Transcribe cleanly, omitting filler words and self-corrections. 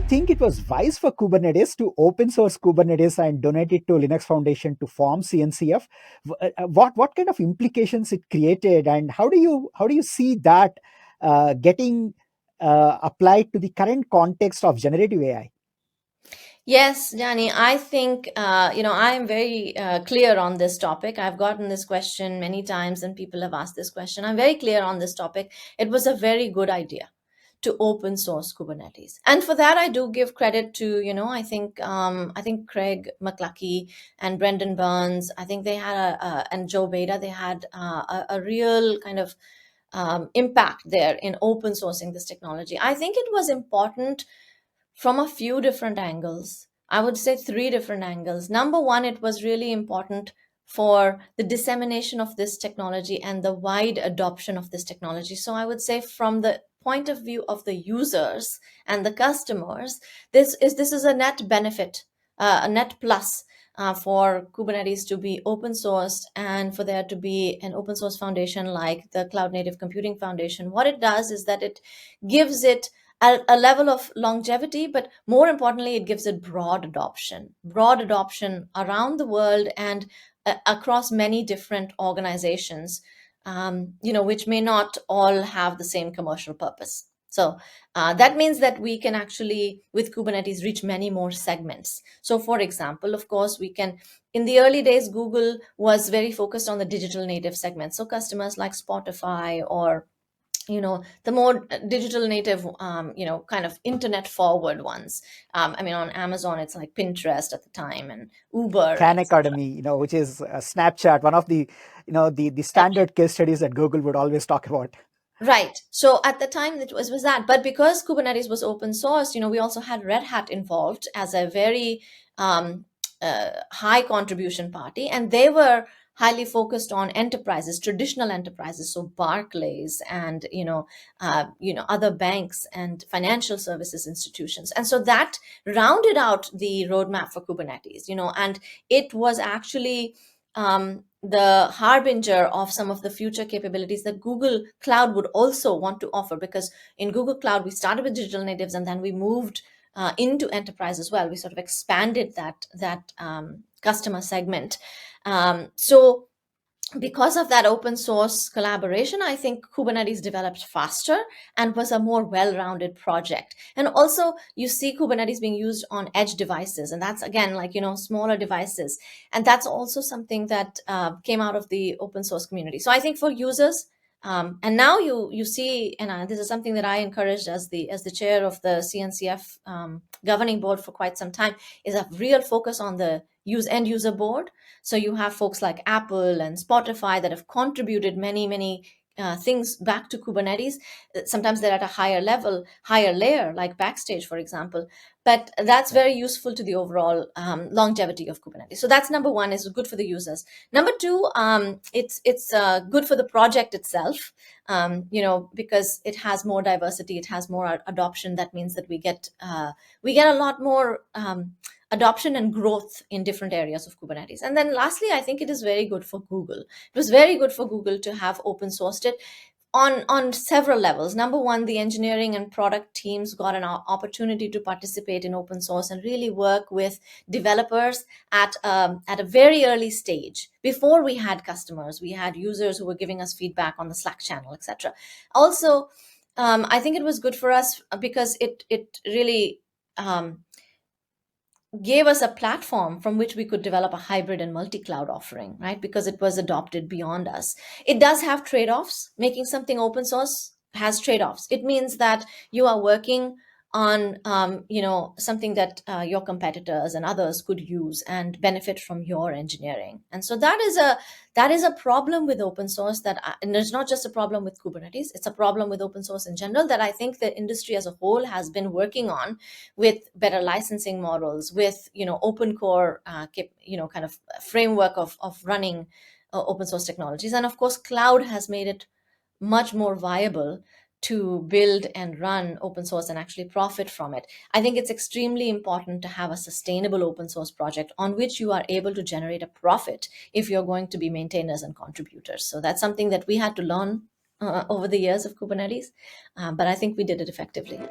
think it was wise for Kubernetes to open source Kubernetes and donate it to Linux Foundation to form CNCF? What kind of implications it created, and how do you see that getting applied to the current context of generative AI? Yes, Jani, I think, I am very clear on this topic. I've gotten this question many times and people have asked this question. I'm very clear on this topic. It was a very good idea to open source Kubernetes. And for that, I do give credit to, I think Craig McLuckie and Brendan Burns, I think they had and Joe Beda, they had a real kind of impact there in open sourcing this technology. I think it was important from a few different angles. I would say three different angles. Number one, it was really important for the dissemination of this technology and the wide adoption of this technology. So I would say from the point of view of the users and the customers, this is a net benefit, a net plus for Kubernetes to be open sourced and for there to be an open source foundation like the Cloud Native Computing Foundation. What it does is that it gives it a level of longevity, but more importantly, it gives it broad adoption around the world and across many different organizations, which may not all have the same commercial purpose. So that means that we can actually, with Kubernetes, reach many more segments. So for example, of course, we can, in the early days, Google was very focused on the digital native segment. So customers like Spotify or the more digital native kind of internet forward ones. On Amazon it's like Pinterest at the time and Uber, Khan etc. Academy, which is Snapchat, one of the the standard case studies that Google would always talk about. Right. So at the time it was that, but because Kubernetes was open source, we also had Red Hat involved as a very um, high contribution party, and they were highly focused on enterprises, traditional enterprises, so Barclays and other banks and financial services institutions, and so that rounded out the roadmap for Kubernetes. And it was actually the harbinger of some of the future capabilities that Google Cloud would also want to offer. Because in Google Cloud, we started with digital natives and then we moved into enterprise as well. We sort of expanded that customer segment. So because of that open source collaboration, I think Kubernetes developed faster and was a more well-rounded project. And also you see Kubernetes being used on edge devices. And that's again, like, smaller devices. And that's also something that came out of the open source community. So I think for users, and now you see, and this is something that I encouraged as the chair of the CNCF governing board for quite some time, is a real focus on the end user board. So you have folks like Apple and Spotify that have contributed many things back to Kubernetes. Sometimes they're at a higher level, higher layer, like Backstage, for example. But that's very useful to the overall longevity of Kubernetes. So that's number one, is good for the users. Number two, it's good for the project itself, because it has more diversity, it has more adoption. That means that we get a lot more adoption and growth in different areas of Kubernetes. And then lastly, I think it is very good for Google. It was very good for Google to have open sourced it on several levels. Number one, the engineering and product teams got an opportunity to participate in open source and really work with developers at a very early stage. Before we had customers, we had users who were giving us feedback on the Slack channel, etc. Also, I think it was good for us because it really gave us a platform from which we could develop a hybrid and multi-cloud offering, right? Because it was adopted beyond us. It does have trade-offs. Making something open source has trade-offs. It means that you are working on something that your competitors and others could use and benefit from your engineering. And so that is a problem with open source, and it's not just a problem with Kubernetes, it's a problem with open source in general, that I think the industry as a whole has been working on, with better licensing models, with open core kind of framework of running open source technologies. And of course, cloud has made it much more viable to build and run open source and actually profit from it. I think it's extremely important to have a sustainable open source project on which you are able to generate a profit if you're going to be maintainers and contributors. So that's something that we had to learn over the years of Kubernetes, but I think we did it effectively.